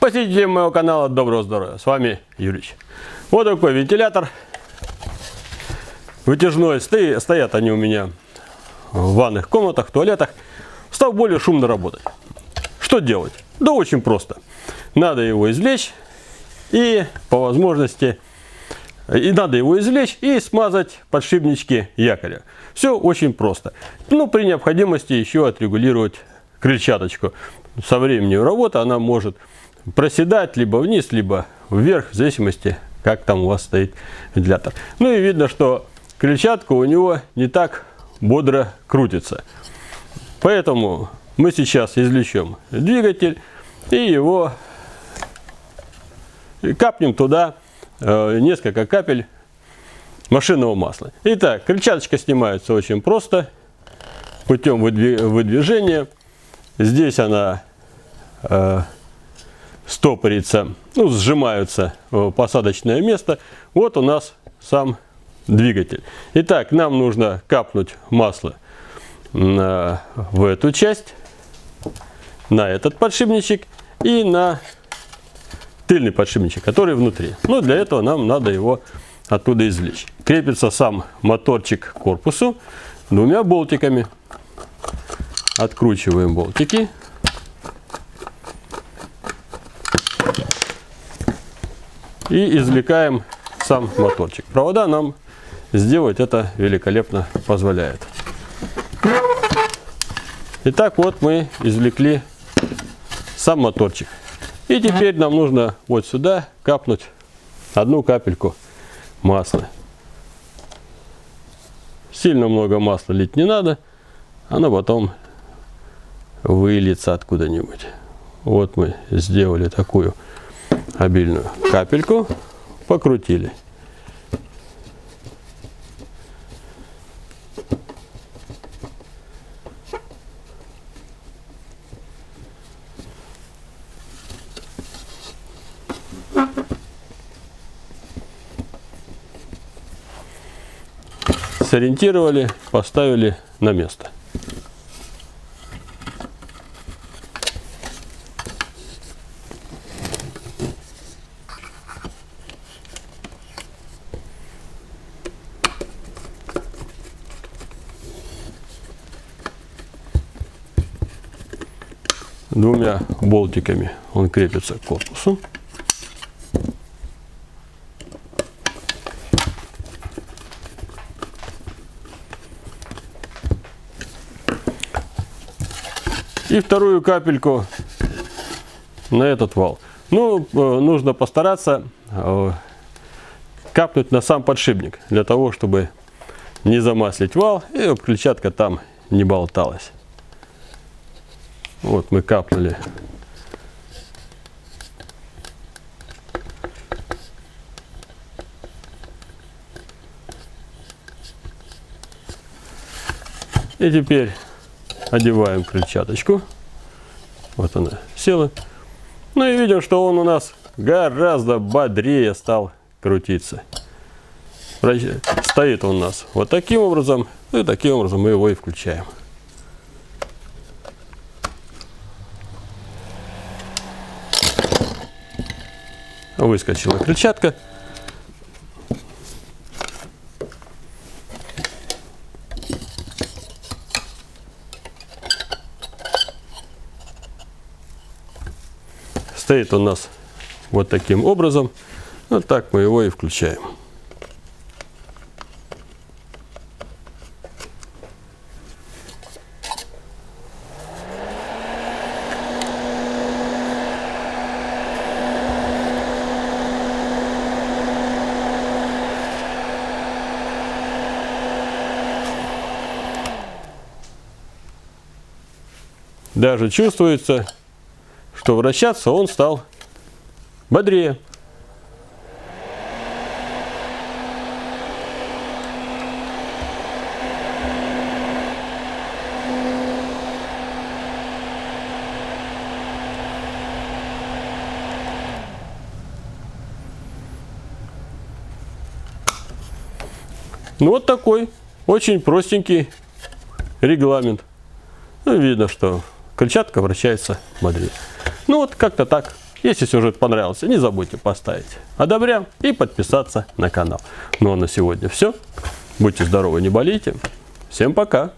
Посетители моего канала, доброго здоровья, с вами Юрич. Вот такой вентилятор вытяжной, стоят они у меня в ванных комнатах, туалетах, стал более шумно работать. Что делать? Да очень просто. Надо его извлечь и по возможности и смазать подшипнички якоря. Все очень просто. Ну, при необходимости еще отрегулировать крыльчаточку. Со временем работы она может проседать либо вниз, либо вверх, в зависимости, как там у вас стоит вентилятор. Ну и видно, что крыльчатка у него не так бодро крутится. Поэтому мы сейчас извлечем двигатель и его капнем туда несколько капель машинного масла. Итак, крыльчаточка снимается очень просто, путем выдвижения. Здесь она стопорится, ну, сжимаются в посадочное место. Вот у нас сам двигатель. Итак, нам нужно капнуть масло в эту часть, на этот подшипничек и на тыльный подшипничек, который внутри. Но для этого нам надо его оттуда извлечь. Крепится сам моторчик к корпусу двумя болтиками. Откручиваем болтики. И извлекаем сам моторчик. Провода нам сделать это великолепно позволяет. Итак, вот мы извлекли сам моторчик. И теперь нам нужно вот сюда капнуть одну капельку масла. Сильно много масла лить не надо, оно потом выльется откуда-нибудь. Вот мы сделали такую обильную капельку, покрутили. Сориентировали, поставили на место. Двумя болтиками он крепится к корпусу. И вторую капельку на этот вал. Ну, нужно постараться капнуть на сам подшипник, для того, чтобы не замаслить вал, и крыльчатка там не болталась. Вот мы капнули. И теперь одеваем крыльчаточку. Вот она села. Ну и видим, что он у нас гораздо бодрее стал крутиться. Стоит он у нас вот таким образом. И таким образом мы его и включаем. Выскочила крыльчатка. Стоит у нас вот таким образом. Вот так мы его и включаем. Даже чувствуется, что вращаться он стал бодрее. Ну вот такой очень простенький регламент. Ну, видно, что крыльчатка вращается бодрее. Ну вот как-то так. Если сюжет понравился, не забудьте поставить одобряем и подписаться на канал. Ну а на сегодня все. Будьте здоровы, не болейте. Всем пока!